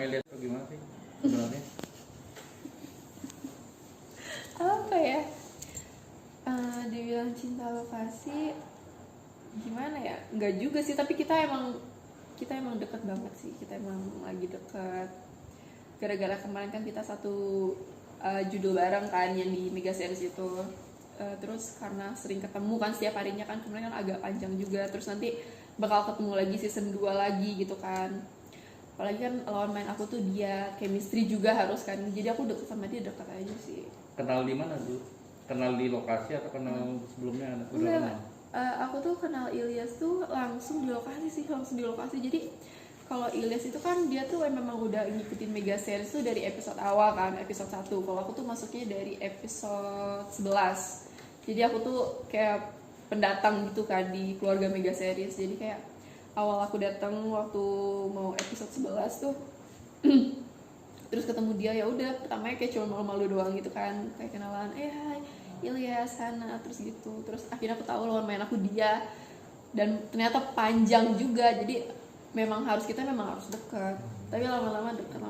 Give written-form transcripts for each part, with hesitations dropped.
Ilyas itu gimana sih sebenarnya? Apa ya? Dibilang cinta lokasi gimana ya? Enggak juga sih, tapi kita emang deket banget sih. Kita emang lagi deket. Gara-gara kemarin kan kita satu judul bareng kan yang di Mega Series itu. Terus karena sering ketemu kan setiap harinya kan, kemarin kan agak panjang juga. Terus nanti bakal ketemu lagi season 2 lagi gitu kan. Apalagi kan lawan main aku tuh dia, chemistry juga harus kan. Jadi aku deket sama dia, deket aja sih. Kenal di mana dulu? Kenal di lokasi atau kenal sebelumnya? Enggak, aku tuh kenal Ilyas tuh langsung di lokasi. Jadi kalau Ilyas itu kan dia tuh memang udah ngikutin Mega Series tuh dari episode awal kan, episode 1. Kalau aku tuh masuknya dari episode 11. Jadi aku tuh kayak pendatang gitu kan di keluarga Mega Series. Jadi kayak awal aku datang waktu mau episode 11 tuh terus ketemu dia, ya udah pertamanya kayak cuma malu-malu doang gitu kan, kayak kenalan, hai Ilyas, Hana, terus gitu. Terus akhirnya aku tahu lawan main aku dia, dan ternyata panjang juga. Jadi memang harus dekat, tapi lama-lama dekat.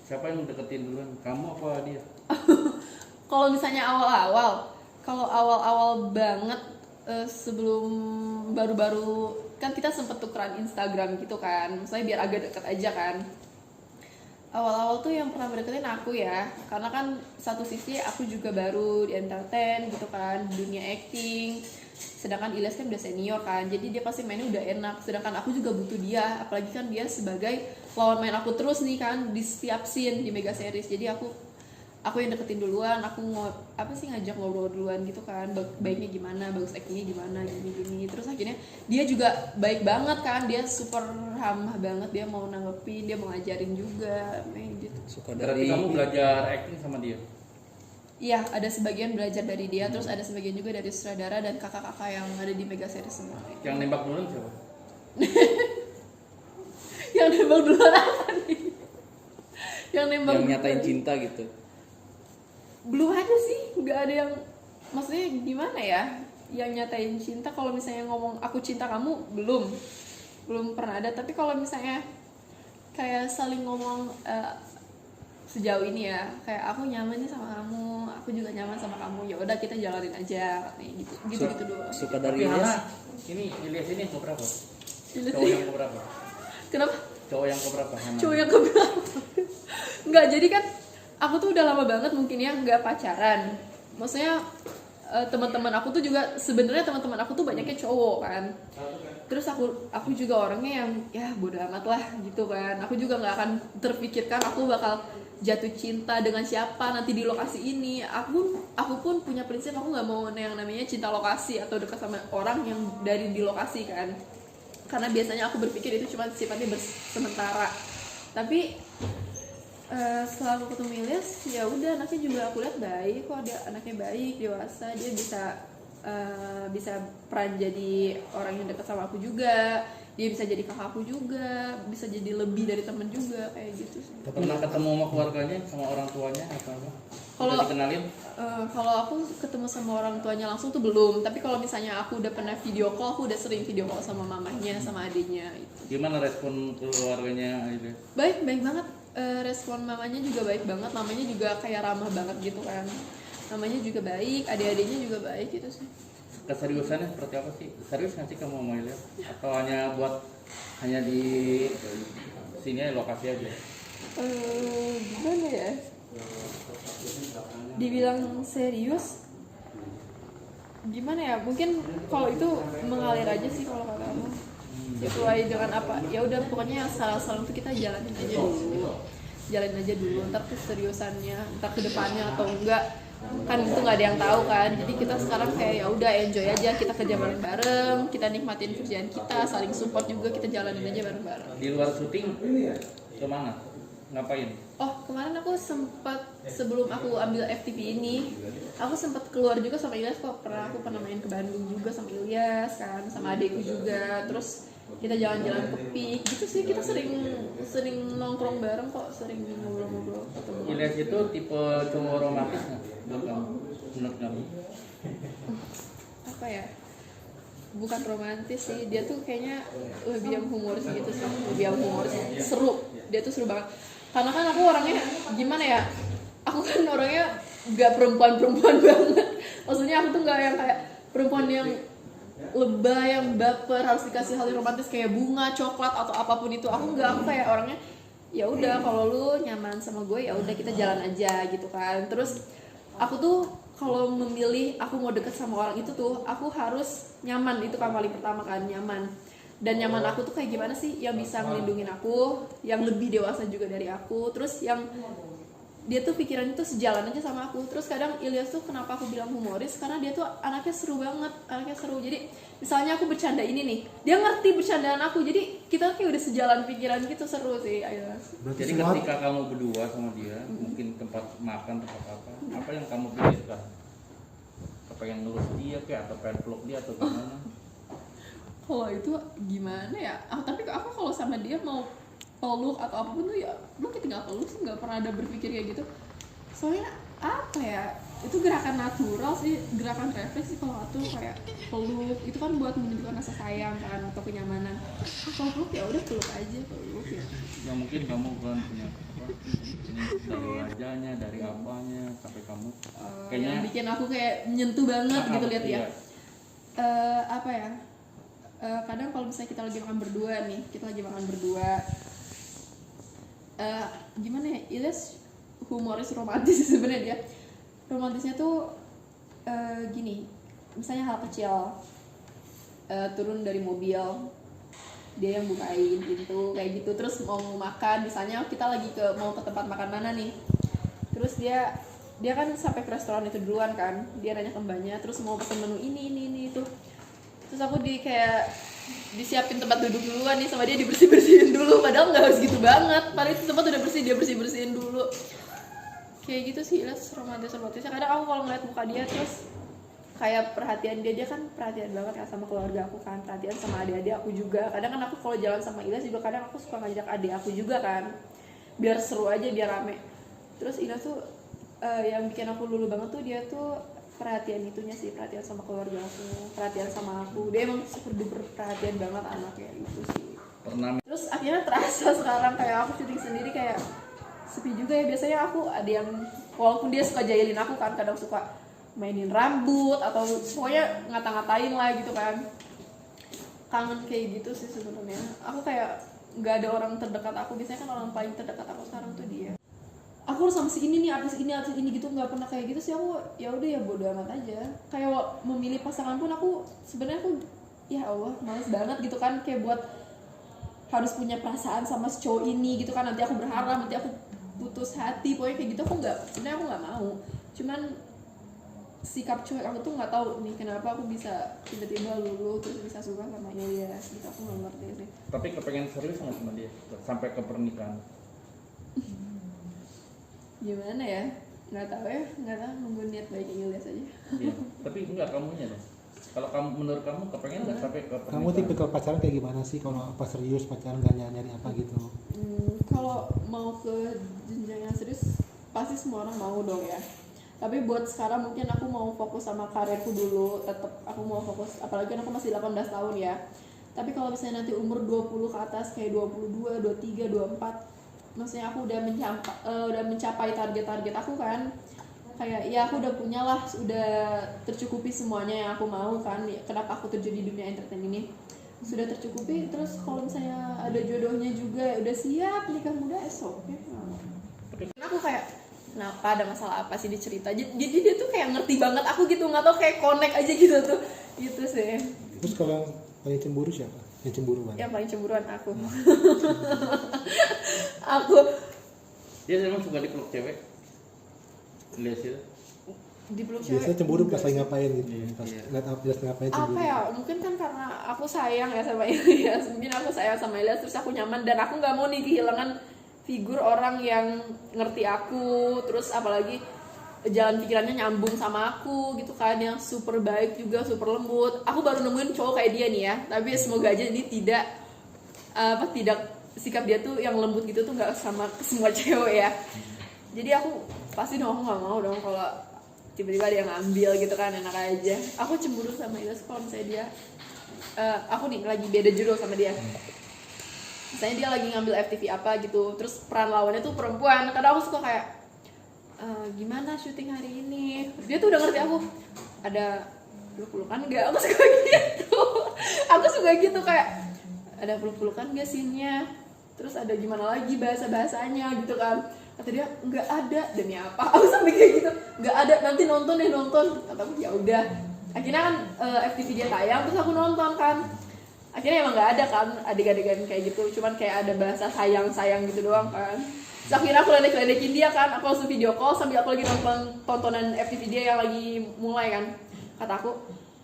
Siapa yang deketin duluan? Kamu apa dia? Kalau misalnya awal-awal banget, sebelum baru-baru kan kita sempet tukeran Instagram gitu kan, misalnya biar agak dekat aja kan. Awal-awal tuh yang pernah deketin aku ya, karena kan satu sisi aku juga baru di entertain gitu kan, di dunia acting. Sedangkan Ilyas kan udah senior kan, jadi dia pasti mainnya udah enak. Sedangkan aku juga butuh dia, apalagi kan dia sebagai lawan main aku terus nih kan di setiap scene di Mega Series. Jadi aku yang deketin duluan, aku ngajak ngobrol duluan gitu kan, baiknya gimana, bagus actingnya gimana, gini. Terus akhirnya dia juga baik banget kan, dia super ramah banget, dia mau nanggepin, dia mau ngajarin juga, gitu. Suka dari kamu belajar acting sama dia? Iya, ada sebagian belajar dari dia, terus ada sebagian juga dari sutradara dan kakak-kakak yang ada di Mega Series semua. Yang nembak duluan siapa? Yang nembak duluan apa nih? Yang nyatain cinta gitu. Belum ada sih, nggak ada yang, maksudnya gimana ya, yang nyatain cinta. Kalau misalnya ngomong aku cinta kamu, belum pernah ada. Tapi kalau misalnya kayak saling ngomong sejauh ini ya, kayak aku nyaman nih sama kamu, aku juga nyaman sama kamu, ya udah kita jalanin aja nih, gitu doang. Suka dari Ilyas. Ilyas ini yang keberapa? Ilyas Cowok ini. yang keberapa? Kenapa? Cowok yang keberapa? Cowok yang keberapa? Nggak, jadi kan aku tuh udah lama banget mungkin ya nggak pacaran. Maksudnya teman-teman aku tuh juga, sebenarnya teman-teman aku tuh banyaknya cowok kan. Terus aku juga orangnya yang ya bodo amat lah gitu kan. Aku juga nggak akan terpikirkan aku bakal jatuh cinta dengan siapa nanti di lokasi ini. Aku pun punya prinsip, aku nggak mau yang namanya cinta lokasi atau dekat sama orang yang dari di lokasi kan. Karena biasanya aku berpikir itu cuma sifatnya sementara. Tapi setelah aku ketemu Ilyas, ya udah, anaknya juga aku lihat baik kok, dia anaknya baik, dewasa, dia bisa peran jadi orang yang dekat sama aku juga, dia bisa jadi kakakku juga, bisa jadi lebih dari temen juga, kayak gitu sih. Pernah ketemu sama keluarganya, sama orang tuanya atau apa? Kalau dikenalin? Kalau aku ketemu sama orang tuanya langsung tuh belum, tapi kalau misalnya aku udah pernah video call, aku udah sering video call sama mamanya, sama adiknya itu. Gimana respon keluarganya itu? Baik banget. Respon mamanya juga baik banget, mamanya juga kayak ramah banget gitu kan, mamanya juga baik, adik-adiknya juga baik gitu sih. Keseriusannya seperti apa sih? Serius nggak sih kamu mau Ilyas? Atau hanya di sini lokasi aja? Gimana ya? Dibilang serius gimana ya? Mungkin kalau itu mengalir aja sih kalau kata kamu. Sesuai dengan apa, ya udah pokoknya yang salah-salah itu kita jalanin aja dulu, ntar keseriusannya, ntar kedepannya atau enggak kan itu nggak ada yang tahu kan. Jadi kita sekarang kayak ya udah enjoy aja, kita kerja bareng-bareng, kita nikmatin kerjaan kita, saling support juga, kita jalanin aja bareng-bareng. Di luar syuting kemana? Ngapain? Oh, kemarin aku sempat, sebelum aku ambil FTV ini, aku sempat keluar juga sama Ilyas kok. Aku pernah main ke Bandung juga sama Ilyas kan, sama adikku juga. Terus kita jalan-jalan ke Peak gitu sih, kita sering nongkrong bareng kok, sering ngobrol-ngobrol ketemu. Ilyas itu tipe cowok romantis nggak menurut kamu? Apa ya, bukan romantis sih, dia tuh kayaknya lebih yang humoris gitu sih, lebih yang humoris, seru, dia tuh seru banget. Karena kan aku orangnya gimana ya, aku kan orangnya nggak perempuan banget, maksudnya aku tuh nggak yang kayak perempuan yang lebay, yang baper, harus dikasih hal yang romantis kayak bunga, coklat atau apapun itu. Aku nggak, aku kayak orangnya ya udah, kalau lu nyaman sama gue ya udah kita jalan aja gitu kan. Terus aku tuh kalau memilih aku mau deket sama orang itu tuh aku harus nyaman, itu kan paling pertama kan, nyaman. Dan nyaman aku tuh kayak gimana sih, yang bisa ngelindungin aku, yang lebih dewasa juga dari aku, terus yang dia tuh pikirannya tuh sejalan aja sama aku. Terus kadang Ilyas tuh kenapa aku bilang humoris, karena dia tuh anaknya seru banget, anaknya seru. Jadi misalnya aku bercanda ini nih, dia ngerti bercandaan aku, jadi kita kayak udah sejalan pikiran gitu, seru sih Ilyas. Jadi ketika kamu berdua sama dia, mungkin tempat makan, tempat apa yang kamu pikirkan? Pengen ngelus dia kayak, atau pengen peluk dia, atau gimana? Kalau itu gimana ya? Tapi aku kalau sama dia mau peluk atau apapun tuh ya lu tinggal peluk sih, nggak pernah ada berpikir kayak gitu. Soalnya apa ya, itu gerakan natural sih, gerakan refleks sih. Kalau aku kayak peluk itu kan buat menunjukkan rasa sayang kan atau kenyamanan. Kalau peluk ya udah peluk aja, peluk ya. Ya mungkin kamu kan punya apa, ini dari wajahnya, dari apanya, sampai kamu kayaknya yang bikin aku kayak menyentuh banget gitu lihat ya. iya. Apa ya? Kadang kalau misalnya kita lagi makan berdua nih, kita lagi makan berdua, gimana ya, Ilyas humoris romantis sebenarnya. Dia romantisnya tuh gini, misalnya hal kecil, turun dari mobil dia yang bukain pintu kayak gitu. Terus mau makan, misalnya kita lagi mau ke tempat makan mana nih, terus dia kan sampai ke restoran itu duluan kan, dia nanya ke mbaknya, terus mau pesen menu ini itu. Terus aku kayak disiapin tempat duduk duluan nih sama dia, dibersih-bersihin dulu, padahal nggak harus gitu banget, padahal itu tempat udah bersih, dia bersih-bersihin dulu. Kayak gitu sih Ilyas romantisnya. Kadang aku kalau ngeliat muka dia, terus kayak perhatian dia kan perhatian banget ya sama keluarga aku kan, perhatian sama adik-adik aku juga. Kadang kan aku kalau jalan sama Ilyas juga kadang aku suka ngajak adik aku juga kan, biar seru aja, biar rame. Terus Ilyas tuh yang bikin aku lulu banget tuh dia tuh perhatian itunya sih, perhatian sama keluarga aku, perhatian sama aku. Dia emang super duper perhatian banget anaknya itu sih. Terus akhirnya terasa sekarang kayak aku syuting sendiri kayak sepi juga ya. Biasanya aku ada yang, walaupun dia suka jahilin aku kan, kadang suka mainin rambut atau pokoknya ngata-ngatain lah gitu kan. Kangen kayak gitu sih sebenarnya. Aku kayak nggak ada orang terdekat aku. Biasanya kan orang paling terdekat aku sekarang tuh dia. Aku harus sama si ini nih, artis ini gitu, nggak pernah kayak gitu sih aku. Ya udah ya bodo amat aja. Kayak memilih pasangan pun aku sebenarnya aku ya Allah males banget gitu kan, kayak buat harus punya perasaan sama si cowok ini gitu kan, nanti aku berharap, nanti aku putus hati, pokoknya kayak gitu. Sebenarnya aku nggak mau. Cuman sikap cuek aku tuh nggak tahu nih kenapa aku bisa tiba-tiba lulu terus bisa suka sama Ilyas gitu, aku nggak ngerti sih. Tapi kepengen serius nggak sama dia sampai ke pernikahan? Gimana ya, nggak tahu, nunggu niat baik Ilyas aja. Iya. Tapi enggak kamunya deh. Kalau kamu, menurut kamu kepengen nggak sampai ke pernikahan? Kamu tipe pacaran kayak gimana sih? Kalau pas serius pacaran gak nyari apa gitu? Kalau mau ke jenjang yang serius pasti semua orang mau dong ya. Tapi buat sekarang mungkin aku mau fokus sama karirku dulu. Tetap aku mau fokus, apalagi aku masih 18 tahun ya. Tapi kalau misalnya nanti umur 20 ke atas, kayak 22, 23, 24, maksudnya aku udah mencapai target-target aku kan. Kayak ya aku udah punya lah, udah tercukupi semuanya yang aku mau kan. Kenapa aku terjun di dunia entertain ini, sudah tercukupi. Terus kalau misalnya ada jodohnya juga, udah siap nikah muda, esok ya. Aku kayak kenapa, ada masalah apa sih dicerita. Jadi dia tuh kayak ngerti banget aku gitu, nggak tau, kayak connect aja gitu tuh, gitu sih. Terus kalau paling cemburu siapa? Yang cemburuan? Yang paling cemburuan aku. Aku. Dia memang suka dipeluk cewek. Lihat sih. Dipeluk cewek. Biasanya cemburu pas lagi ngapain gitu. Iya, Pas iya. lihat Ilyas ngapain cemburu. Apa ya, mungkin kan karena aku sayang ya sama Ilyas. Mungkin aku sayang sama Ilyas, terus aku nyaman, dan aku nggak mau nih kehilangan figur orang yang ngerti aku, terus apalagi jalan pikirannya nyambung sama aku gitu kan, yang super baik juga, super lembut. Aku baru nemuin cowok kayak dia nih ya, tapi semoga aja ini tidak sikap dia tuh yang lembut gitu tuh nggak sama semua cewek ya. Jadi aku pasti dong, aku nggak mau dong kalau tiba-tiba dia ngambil gitu kan, enak aja. Aku cemburu sama Ilyas kalau misalnya dia aku nih lagi beda judul sama dia. Misalnya dia lagi ngambil FTV apa gitu, terus peran lawannya tuh perempuan. Kadang aku suka kayak gimana syuting hari ini, dia tuh udah ngerti aku ada peluk-pelukan nggak, aku suka gitu. Aku suka gitu kayak ada peluk-pelukan nggak scene-nya, terus ada gimana lagi bahasa-bahasanya gitu kan. Kata dia nggak ada, demi apa? Aku sampai kayak gitu, nggak ada, nanti nonton deh nonton. Kata aku ya udah. Akhirnya kan FTV dia tayang, terus aku nonton kan. Akhirnya emang nggak ada kan adegan-adegan kayak gitu, cuman kayak ada bahasa sayang gitu doang kan. Terus akhirnya aku ledek-ledekin dia kan, aku langsung video call sambil aku lagi nonton tontonan FTV dia yang lagi mulai kan. Kata aku,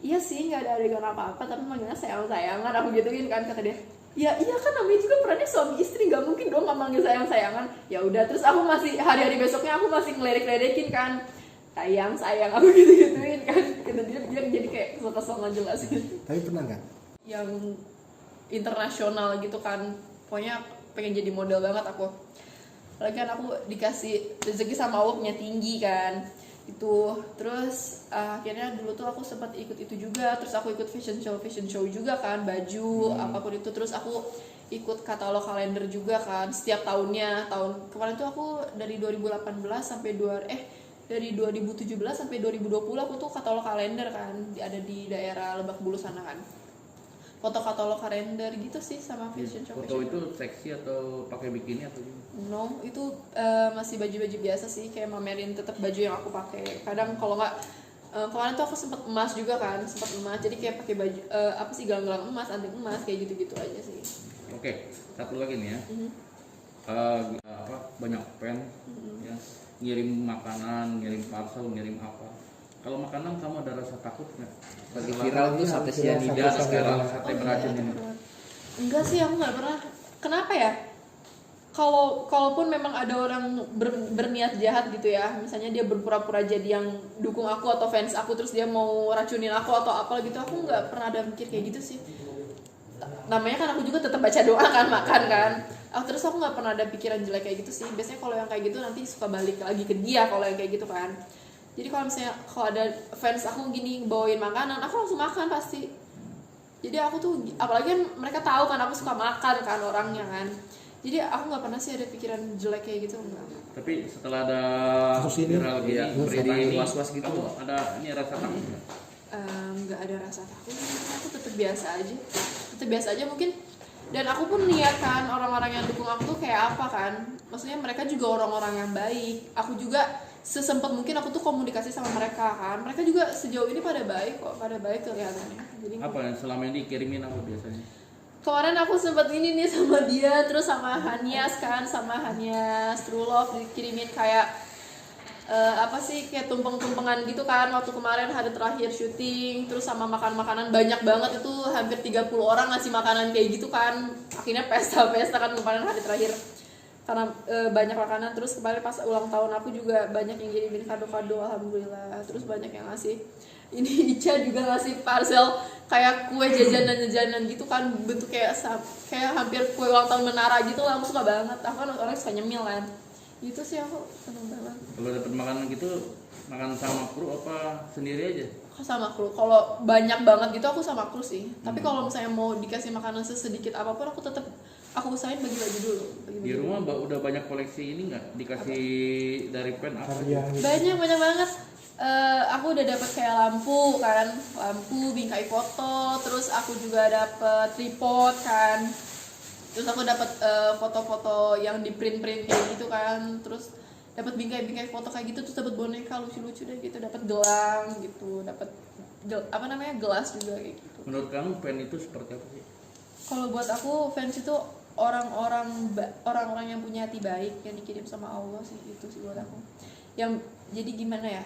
iya sih nggak ada adegan apa-apa, tapi manggilnya sayang-sayangan, aku gituin kan. Kata dia, ya iya kan namanya juga perannya suami istri, nggak mungkin dong nggak manggil sayang-sayangan. Ya udah, terus aku masih hari-hari besoknya aku masih ngeledek-ledekin kan, sayang aku gitu-gituin kan. Kata dia jadi kayak kesel-kesel nggak jelas gitu. Tapi pernah nggak? Yang internasional gitu kan, pokoknya pengen jadi model banget aku. Apalagi kan aku dikasih rezeki sama Allah punya tinggi kan itu. Terus akhirnya dulu tuh aku sempat ikut itu juga, terus aku ikut fashion show juga kan, baju apapun itu. Terus aku ikut katalog kalender juga kan setiap tahunnya. Tahun kemarin tuh aku dari 2018 sampai dari 2017 sampai 2020 aku tuh katalog kalender kan, ada di daerah Lebak Bulus sana kan. Foto katalog kalender gitu sih sama fashion show. Foto itu seksi atau pakai bikini atau gimana? No, itu masih baju-baju biasa sih, kayak mamerin tetap baju yang aku pakai. Kadang kalau nggak kemarin tuh aku sempat emas juga kan, jadi kayak pakai baju apa sih, gelang-gelang emas, anting emas, kayak gitu-gitu aja sih. Oke, satu lagi nih ya. Banyak fan ya, ngirim makanan, ngirim parcel, ngirim apa. Kalau makanan kamu ada rasa takut nggak? Lagi viral tuh sate cyanida sekarang. Sate beracun ini. Enggak sih, aku nggak pernah. Kenapa ya? Kalaupun memang ada orang berniat jahat gitu ya, misalnya dia berpura-pura jadi yang dukung aku atau fans aku, terus dia mau racunin aku atau apa gitu, aku nggak pernah ada mikir kayak gitu sih. Namanya kan aku juga tetap baca doa kan, makan kan. Terus aku nggak pernah ada pikiran jelek kayak gitu sih. Biasanya kalau yang kayak gitu nanti suka balik lagi ke dia kalau yang kayak gitu kan. Jadi kalau misalnya kalau ada fans aku gini bawain makanan, aku langsung makan pasti. Jadi aku tuh, apalagi kan mereka tahu kan aku suka makan kan orangnya kan. Jadi aku nggak pernah sih ada pikiran jelek kayak gitu, enggak. Tapi setelah ada kasus ini, viral gini, berita jadi ini, was-was gitu. kamu ada ini rasa takut nggak? Nggak ada rasa takut, aku tetap biasa aja mungkin. Dan aku pun lihat kan orang-orang yang dukung aku tuh kayak apa kan, maksudnya mereka juga orang-orang yang baik. Aku juga sesempet mungkin aku tuh komunikasi sama mereka kan, mereka juga sejauh ini pada baik kelihatannya. Jadi Apa yang selama ini dikirimin apa biasanya? kemarin aku sempet ini nih sama dia, terus sama Hanias kan, sama Hanias True Love dikirimin kayak apa sih, kayak tumpeng-tumpengan gitu kan waktu kemarin hari terakhir syuting. Terus sama makan-makanan banyak banget, itu hampir 30 orang ngasih makanan kayak gitu kan. Akhirnya pesta kan kemarin hari terakhir karena banyak makanan. Terus kemarin pas ulang tahun aku juga banyak yang kirimin kado-kado, alhamdulillah. Terus banyak yang ngasih, ini Ica juga ngasih parcel kayak kue jajanan gitu kan, bentuk kayak hampir kue ulang tahun menara gitu lah. Aku suka banget, aku kan orang suka nyemil kan. Itu sih aku seneng banget. Kalau dapat makanan gitu, makan sama kru apa sendiri aja? Aku sama kru. Kalau banyak banget gitu aku sama kru sih. Tapi kalau misalnya mau dikasih makanan sesedikit apapun, aku tetap usahain bagi-bagi dulu. Di rumah udah banyak koleksi ini nggak? Dikasih dari pen apa? Karya. Banyak banget. Aku udah dapet kayak lampu, bingkai foto, terus aku juga dapet tripod kan. Terus aku dapat foto-foto yang di print kayak gitu kan. Terus dapat bingkai foto kayak gitu, terus dapat boneka lucu-lucu deh gitu, dapat gelang gitu, dapat gelas juga kayak gitu. Menurut kamu pen itu seperti apa sih? Kalau buat aku fans itu orang-orang yang punya hati baik yang dikirim sama Allah sih, itu sih buat aku. Yang jadi gimana ya?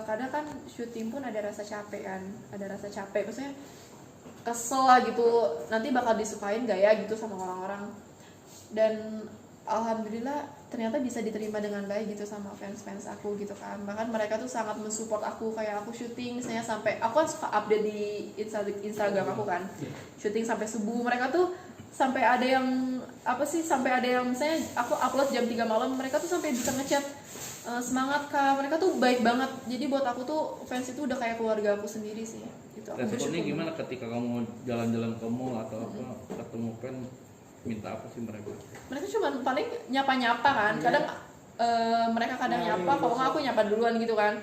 Kadang kan syuting pun ada rasa capek kan, maksudnya kesel lah gitu, nanti bakal disukain gak ya gitu sama orang-orang. Dan alhamdulillah ternyata bisa diterima dengan baik gitu sama fans aku gitu kan. Bahkan mereka tuh sangat mensupport aku, kayak aku syuting misalnya sampai, aku kan suka update di Instagram aku kan, syuting sampai subuh. Mereka tuh sampai ada yang misalnya aku upload jam 3 malam, mereka tuh sampai bisa ngechat, semangat Kak. Mereka tuh baik banget. Jadi buat aku tuh fans itu udah kayak keluarga aku sendiri sih. gitu. Aku Responnya bersyukur gimana ketika kamu mau jalan-jalan ke mall atau apa ketemu fan, minta apa sih mereka? mereka cuma paling nyapa-nyapa kan, kadang mereka kadang nyapa, kalau nggak aku nyapa duluan gitu kan.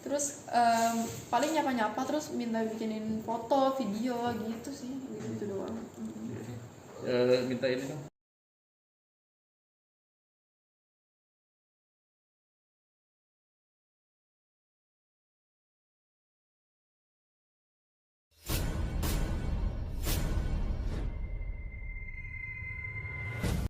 Terus paling nyapa-nyapa terus minta bikinin foto, video gitu sih, gitu doang. Minta ini dong,